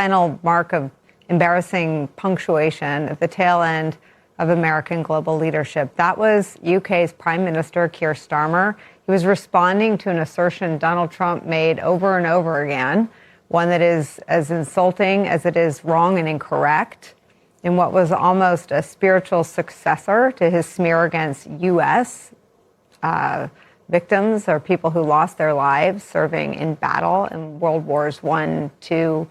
Final mark of embarrassing punctuation at the tail end of American global leadership. That was UK's Prime Minister Keir Starmer. He was responding to an assertion Donald Trump made over and over again, one that is as insulting as it is wrong and incorrect, in what was almost a spiritual successor to his smear against U.S. Victims or people who lost their lives serving in battle in World Wars I, II,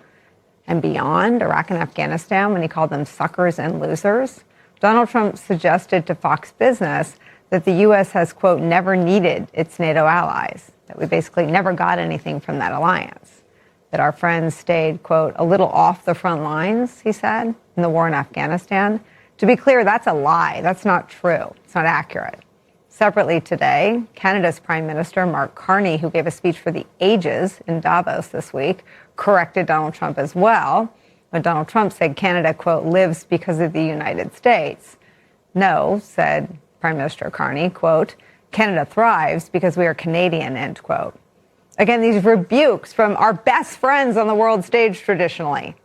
and beyond, Iraq and Afghanistan, when he called them suckers and losers. Donald Trump suggested to Fox Business that the U.S. has, quote, never needed its NATO allies, that we basically never got anything from that alliance, that our friends stayed, quote, a little off the front lines, he said, in the war in Afghanistan. To be clear, that's a lie. That's not true. It's not accurate. Separately today, Canada's Prime Minister, Mark Carney, who gave a speech for the ages in Davos this week, corrected Donald Trump as well, when Donald Trump said Canada, quote, lives because of the United States. No, said Prime Minister Carney, quote, Canada thrives because we are Canadian, end quote. Again, these rebukes from our best friends on the world stage traditionally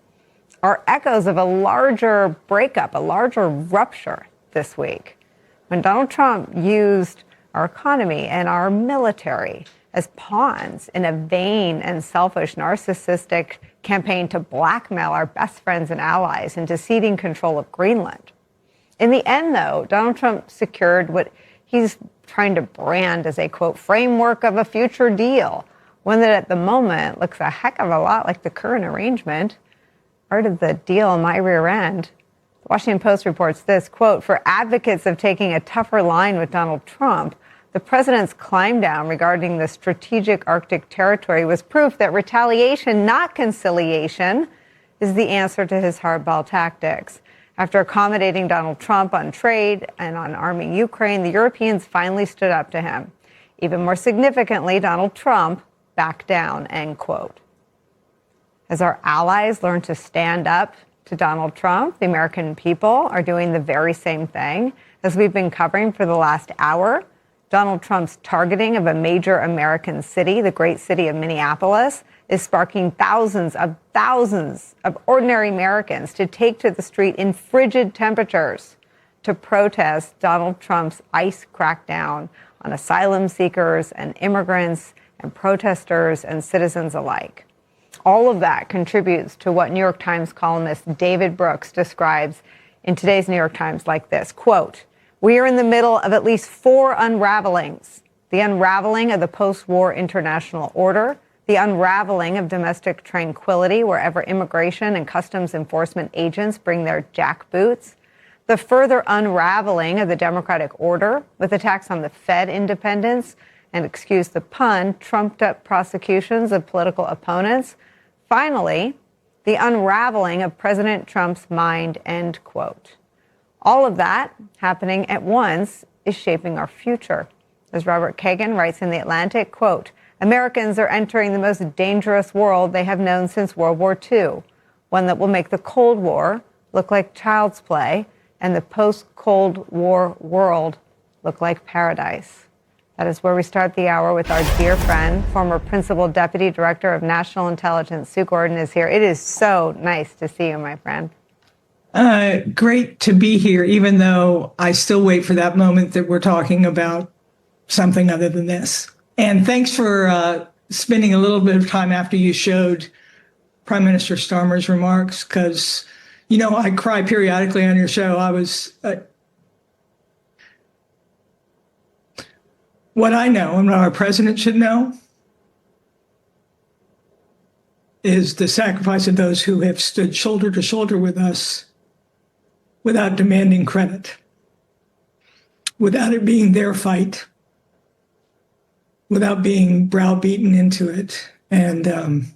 are echoes of a larger breakup, a larger rupture this week, when Donald Trump used our economy and our military as pawns in a vain and selfish, narcissistic campaign to blackmail our best friends and allies into ceding control of Greenland. In the end, though, Donald Trump secured what he's trying to brand as a, quote, framework of a future deal, one that at the moment looks a heck of a lot like the current arrangement. Part of the deal on my rear end. The Washington Post reports this, quote, for advocates of taking a tougher line with Donald Trump, the president's climb down regarding the strategic Arctic territory was proof that retaliation, not conciliation, is the answer to his hardball tactics. After accommodating Donald Trump on trade and on arming Ukraine, the Europeans finally stood up to him. Even more significantly, Donald Trump backed down, end quote. As our allies learn to stand up to Donald Trump, the American people are doing the very same thing. As we've been covering for the last hour, Donald Trump's targeting of a major American city, the great city of Minneapolis, is sparking thousands of ordinary Americans to take to the street in frigid temperatures to protest Donald Trump's ICE crackdown on asylum seekers and immigrants and protesters and citizens alike. All of that contributes to what New York Times columnist David Brooks describes in today's New York Times like this, quote, we are in the middle of at least 4 unravelings. The unraveling of the post-war international order, the unraveling of domestic tranquility wherever immigration and customs enforcement agents bring their jackboots, the further unraveling of the democratic order with attacks on the Fed independence and, excuse the pun, trumped-up prosecutions of political opponents. Finally, the unraveling of President Trump's mind, end quote. All of that happening at once is shaping our future. As Robert Kagan writes in The Atlantic, quote, Americans are entering the most dangerous world they have known since World War II, one that will make the Cold War look like child's play and the post-Cold War world look like paradise. That is where we start the hour with our dear friend, former Principal Deputy Director of National Intelligence, Sue Gordon is here. It is so nice to see you, my friend. Great to be here, even though I still wait for that moment that we're talking about something other than this. And thanks for spending a little bit of time after you showed Prime Minister Starmer's remarks, because, you know, I cry periodically on your show. What I know and what our president should know is the sacrifice of those who have stood shoulder to shoulder with us without demanding credit, without it being their fight, without being browbeaten into it. And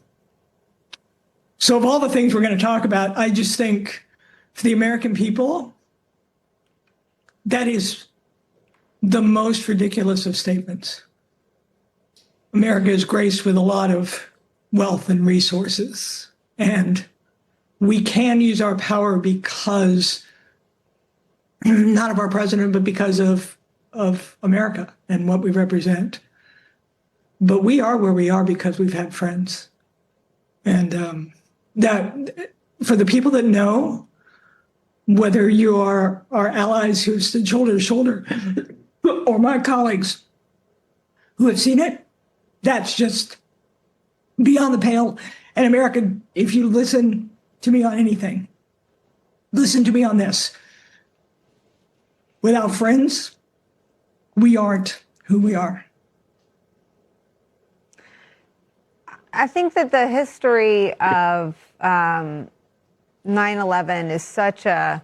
so of all the things we're going to talk about, I just think for the American people, that is the most ridiculous of statements. America is graced with a lot of wealth and resources, and we can use our power because not of our president, but because of America and what we represent. But we are where we are because we've had friends. And that for the people that know, whether you are our allies who stood shoulder to shoulder or my colleagues who have seen it, that's just beyond the pale. And America, if you listen to me on anything, listen to me on this. Without friends, we aren't who we are. I think that the history of 9/11 is such a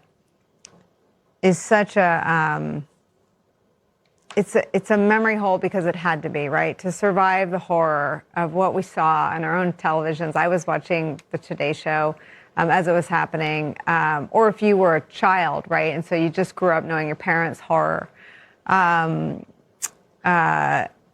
it's a memory hole because it had to be, right? To survive the horror of what we saw on our own televisions. I was watching the Today Show as it was happening, or if you were a child, right? And so you just grew up knowing your parents' horror.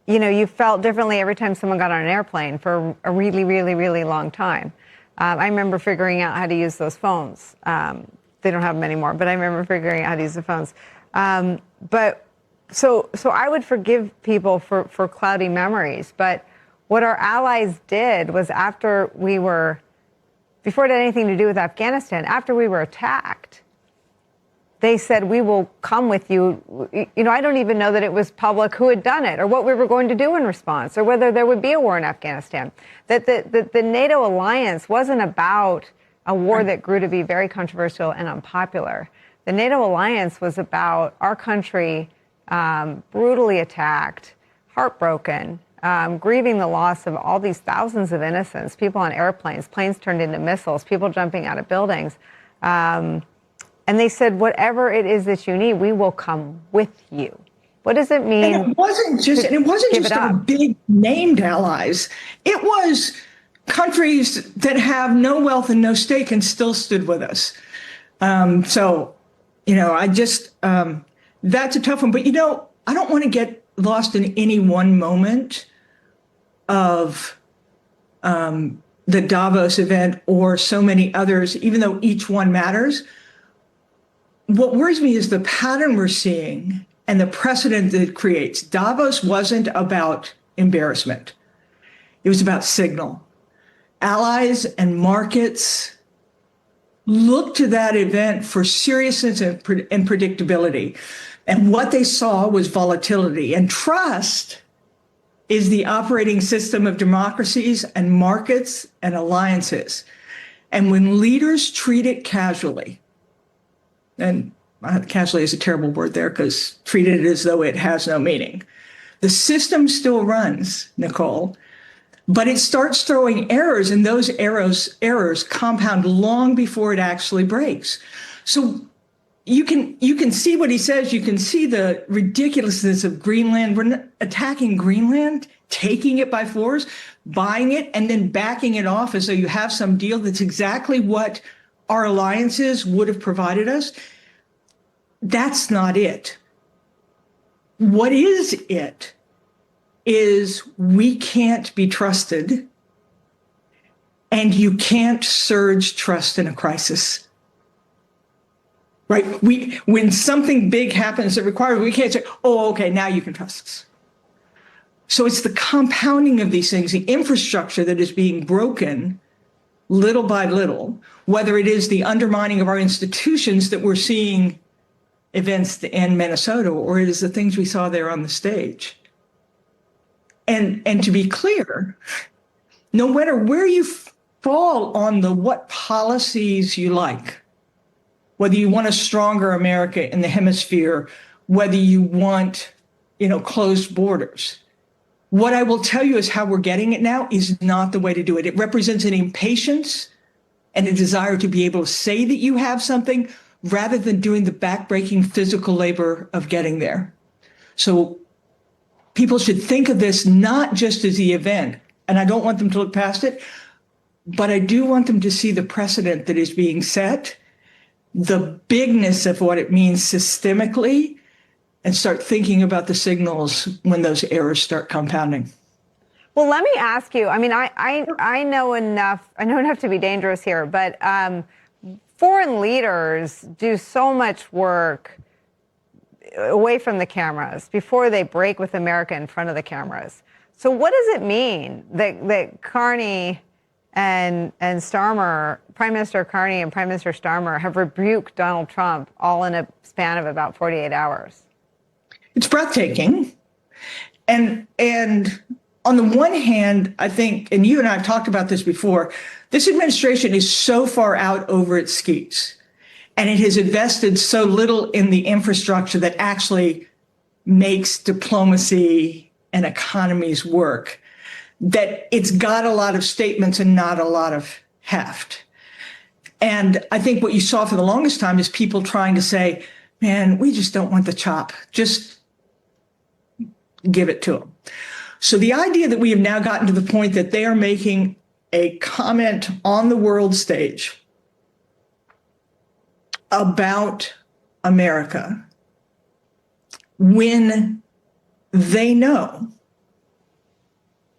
You know, you felt differently every time someone got on an airplane for a really, really, really long time. I remember figuring out how to use those phones. They don't have them anymore, but I remember figuring out how to use the phones. So I would forgive people for cloudy memories. But what our allies did was before it had anything to do with Afghanistan, after we were attacked, they said, we will come with you. You know, I don't even know that it was public who had done it or what we were going to do in response or whether there would be a war in Afghanistan. That the NATO alliance wasn't about a war that grew to be very controversial and unpopular. The NATO alliance was about our country brutally attacked, heartbroken, grieving the loss of all these thousands of innocents, people on airplanes, planes turned into missiles, people jumping out of buildings. And they said, whatever it is that you need, we will come with you. What does it mean? And it wasn't just our big named allies. It was countries that have no wealth and no stake and still stood with us. So, you know, that's a tough one. But, you know, I don't want to get lost in any one moment of the Davos event or so many others, even though each one matters. What worries me is the pattern we're seeing and the precedent that it creates. Davos wasn't about embarrassment. It was about signal. Allies and markets looked to that event for seriousness and predictability. And what they saw was volatility. And trust is the operating system of democracies and markets and alliances. And when leaders treat it casually, and casually is a terrible word there because treated as though it has no meaning. The system still runs, Nicole, but it starts throwing errors, and those errors compound long before it actually breaks. So you can see what he says. You can see the ridiculousness of Greenland. We're not attacking Greenland, taking it by force, buying it, and then backing it off as though you have some deal that's exactly what our alliances would have provided us. That's not it. What is it is we can't be trusted, and you can't surge trust in a crisis. Right? When something big happens that requires, we can't say, oh, okay, now you can trust us. So it's the compounding of these things, the infrastructure that is being broken little by little, whether it is the undermining of our institutions that we're seeing events in Minnesota, or it is the things we saw there on the stage. And to be clear, no matter where you fall on the what policies you like, whether you want a stronger America in the hemisphere, whether you want, closed borders, what I will tell you is how we're getting it now is not the way to do it. It represents an impatience and a desire to be able to say that you have something rather than doing the backbreaking physical labor of getting there. So people should think of this not just as the event, and I don't want them to look past it, but I do want them to see the precedent that is being set, the bigness of what it means systemically, and start thinking about the signals when those errors start compounding. Well, let me ask you, I mean, I know enough to be dangerous here, but foreign leaders do so much work away from the cameras before they break with America in front of the cameras. So what does it mean that Carney and Prime Minister Carney and Prime Minister Starmer have rebuked Donald Trump all in a span of about 48 hours. It's breathtaking. And on the one hand, I think, and you and I have talked about this before, this administration is so far out over its skis, and it has invested so little in the infrastructure that actually makes diplomacy and economies work, that it's got a lot of statements and not a lot of heft. And I think what you saw for the longest time is people trying to say, man, we just don't want the chop. Just give it to them. So the idea that we have now gotten to the point that they are making a comment on the world stage about America when they know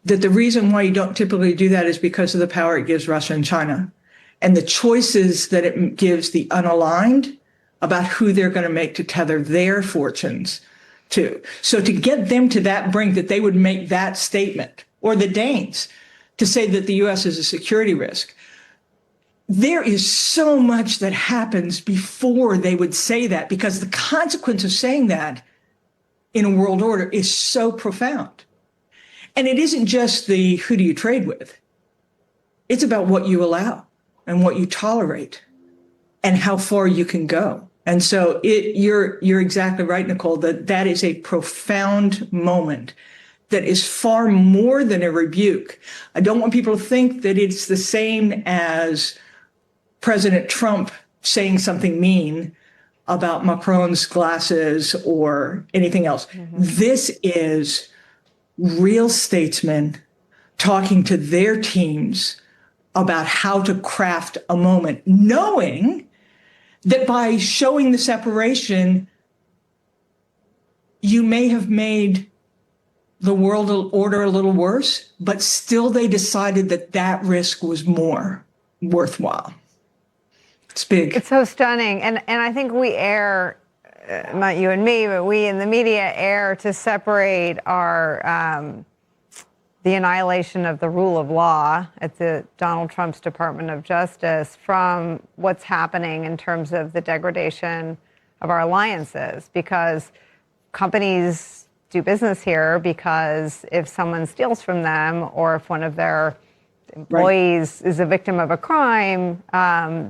that the reason why you don't typically do that is because of the power it gives Russia and China and the choices that it gives the unaligned about who they're going to make to tether their fortunes to. So to get them to that brink that they would make that statement, or the Danes to say that the U.S. is a security risk, there is so much that happens before they would say that, because the consequence of saying that in a world order is so profound. And it isn't just the who do you trade with. It's about what you allow and what you tolerate and how far you can go. And so you're exactly right, Nicole, that is a profound moment that is far more than a rebuke. I don't want people to think that it's the same as President Trump saying something mean about Macron's glasses or anything else. Mm-hmm. This is real statesmen talking to their teams about how to craft a moment, knowing that by showing the separation, you may have made the world order a little worse, but still they decided that that risk was more worthwhile. It's big. It's so stunning. And I think we err, not you and me, but we in the media err to separate our the annihilation of the rule of law at the Donald Trump's Department of Justice from what's happening in terms of the degradation of our alliances, because companies do business here because if someone steals from them or if one of their employees is a victim of a crime,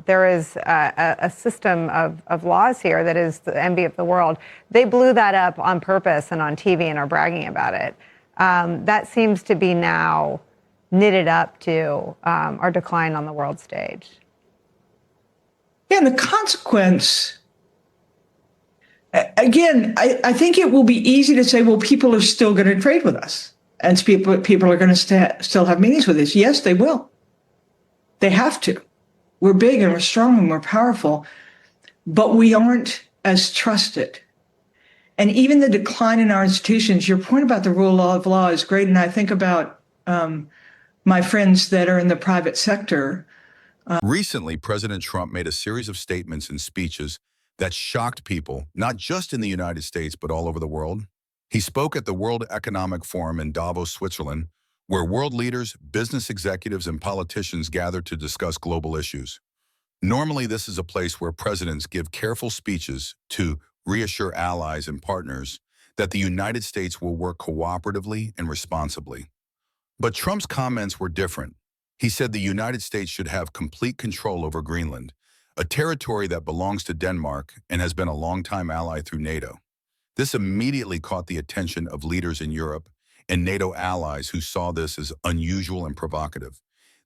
there is a system of laws here that is the envy of the world. They blew that up on purpose and on TV and are bragging about it. That seems to be now knitted up to our decline on the world stage. Yeah, and the consequence, again, I think it will be easy to say, well, people are still going to trade with us. And people are going to still have meetings with us. Yes, they will. They have to. We're big and we're strong and we're powerful, but we aren't as trusted. And even the decline in our institutions, your point about the rule of law is great. And I think about my friends that are in the private sector. Recently, President Trump made a series of statements and speeches that shocked people, not just in the United States, but all over the world. He spoke at the World Economic Forum in Davos, Switzerland, where world leaders, business executives, and politicians gather to discuss global issues. Normally, this is a place where presidents give careful speeches to reassure allies and partners that the United States will work cooperatively and responsibly. But Trump's comments were different. He said the United States should have complete control over Greenland, a territory that belongs to Denmark and has been a longtime ally through NATO. This immediately caught the attention of leaders in Europe and NATO allies who saw this as unusual and provocative.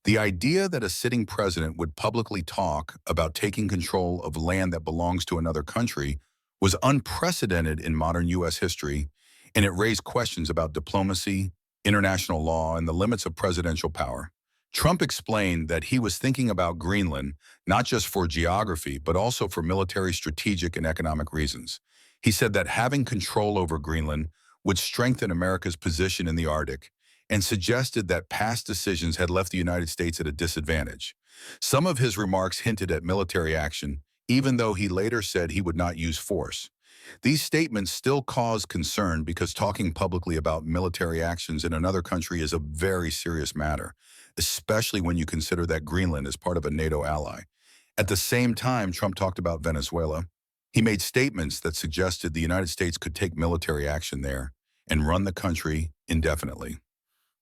The idea that a sitting president would publicly talk about taking control of land that belongs to another country was unprecedented in modern U.S. history, and it raised questions about diplomacy, international law, and the limits of presidential power. Trump explained that he was thinking about Greenland not just for geography, but also for military, strategic, and economic reasons. He said that having control over Greenland would strengthen America's position in the Arctic, and suggested that past decisions had left the United States at a disadvantage. Some of his remarks hinted at military action, even though he later said he would not use force. These statements still cause concern because talking publicly about military actions in another country is a very serious matter, especially when you consider that Greenland is part of a NATO ally. At the same time Trump talked about Venezuela, he made statements that suggested the United States could take military action there and run the country indefinitely.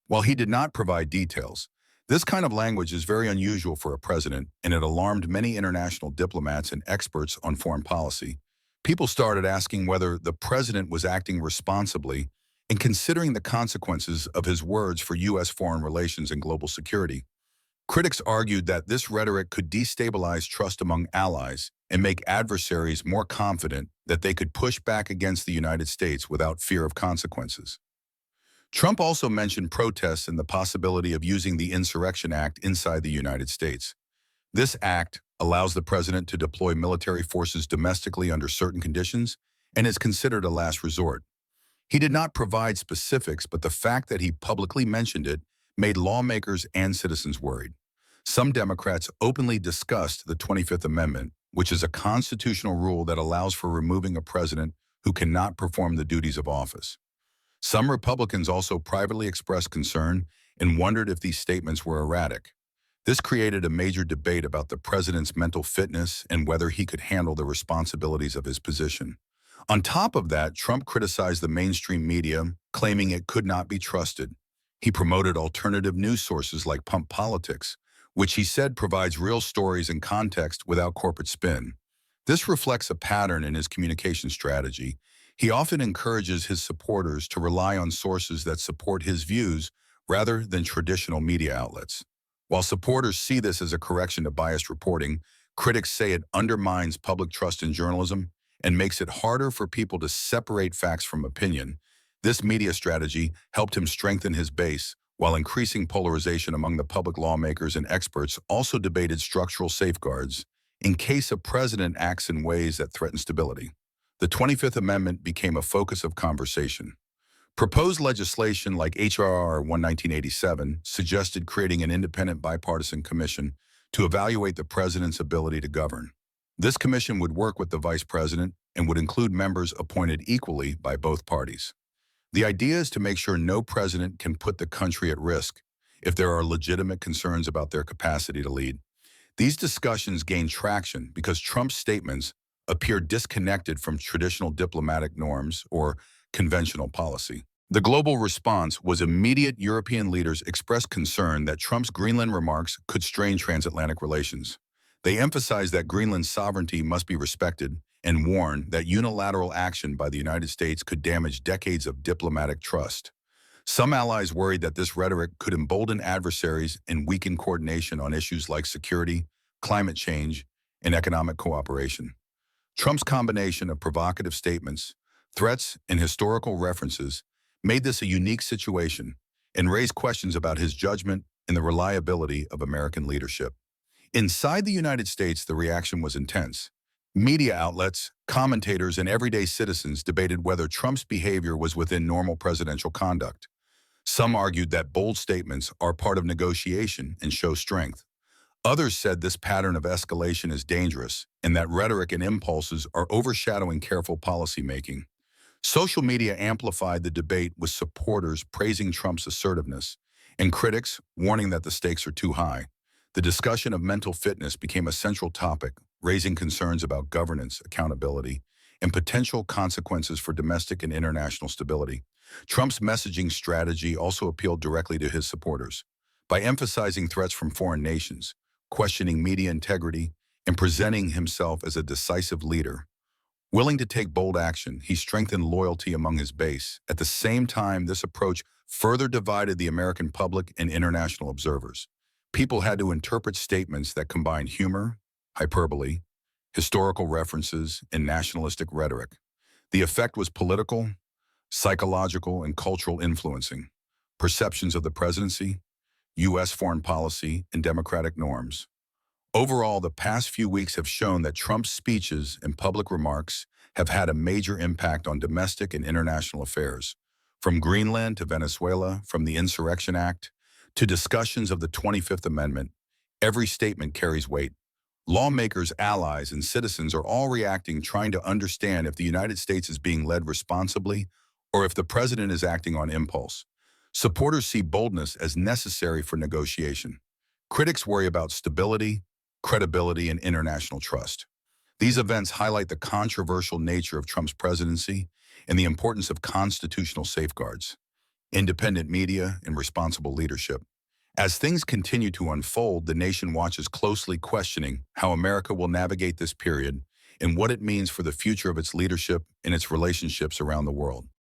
While he did not provide details, this kind of language is very unusual for a president, and it alarmed many international diplomats and experts on foreign policy. People started asking whether the president was acting responsibly and considering the consequences of his words for U.S. foreign relations and global security. Critics argued that this rhetoric could destabilize trust among allies and make adversaries more confident that they could push back against the United States without fear of consequences. Trump also mentioned protests and the possibility of using the Insurrection Act inside the United States. This act allows the president to deploy military forces domestically under certain conditions and is considered a last resort. He did not provide specifics, but the fact that he publicly mentioned it made lawmakers and citizens worried. Some Democrats openly discussed the 25th Amendment, which is a constitutional rule that allows for removing a president who cannot perform the duties of office. Some Republicans also privately expressed concern and wondered if these statements were erratic. This created a major debate about the president's mental fitness and whether he could handle the responsibilities of his position. On top of that, Trump criticized the mainstream media, claiming it could not be trusted. He promoted alternative news sources like Pump Politics, which he said provides real stories and context without corporate spin. This reflects a pattern in his communication strategy. He often encourages his supporters to rely on sources that support his views rather than traditional media outlets. While supporters see this as a correction to biased reporting, critics say it undermines public trust in journalism and makes it harder for people to separate facts from opinion. This media strategy helped him strengthen his base, while increasing polarization among the public. Lawmakers and experts also debated structural safeguards in case a president acts in ways that threaten stability. The 25th Amendment became a focus of conversation. Proposed legislation like H.R. 1987 suggested creating an independent bipartisan commission to evaluate the president's ability to govern. This commission would work with the vice president and would include members appointed equally by both parties. The idea is to make sure no president can put the country at risk if there are legitimate concerns about their capacity to lead. These discussions gained traction because Trump's statements appeared disconnected from traditional diplomatic norms or conventional policy. The global response was immediate. European leaders expressed concern that Trump's Greenland remarks could strain transatlantic relations. They emphasized that Greenland's sovereignty must be respected and warned that unilateral action by the United States could damage decades of diplomatic trust. Some allies worried that this rhetoric could embolden adversaries and weaken coordination on issues like security, climate change, and economic cooperation. Trump's combination of provocative statements, threats, and historical references made this a unique situation and raised questions about his judgment and the reliability of American leadership. Inside the United States, the reaction was intense. Media outlets, commentators, and everyday citizens debated whether Trump's behavior was within normal presidential conduct. Some argued that bold statements are part of negotiation and show strength. Others said this pattern of escalation is dangerous and that rhetoric and impulses are overshadowing careful policymaking. Social media amplified the debate, with supporters praising Trump's assertiveness and critics warning that the stakes are too high. The discussion of mental fitness became a central topic, raising concerns about governance, accountability, and potential consequences for domestic and international stability. Trump's messaging strategy also appealed directly to his supporters. By emphasizing threats from foreign nations, questioning media integrity, and presenting himself as a decisive leader, willing to take bold action, he strengthened loyalty among his base. At the same time, this approach further divided the American public and international observers. People had to interpret statements that combined humor, hyperbole, historical references, and nationalistic rhetoric. The effect was political, psychological, and cultural, influencing perceptions of the presidency, U.S. foreign policy, and democratic norms. Overall, the past few weeks have shown that Trump's speeches and public remarks have had a major impact on domestic and international affairs. From Greenland to Venezuela, from the Insurrection Act to discussions of the 25th Amendment, every statement carries weight. Lawmakers, allies, and citizens are all reacting, trying to understand if the United States is being led responsibly or if the president is acting on impulse. Supporters see boldness as necessary for negotiation. Critics worry about stability, credibility, and international trust. These events highlight the controversial nature of Trump's presidency and the importance of constitutional safeguards, independent media, and responsible leadership. As things continue to unfold, the nation watches closely, questioning how America will navigate this period and what it means for the future of its leadership and its relationships around the world.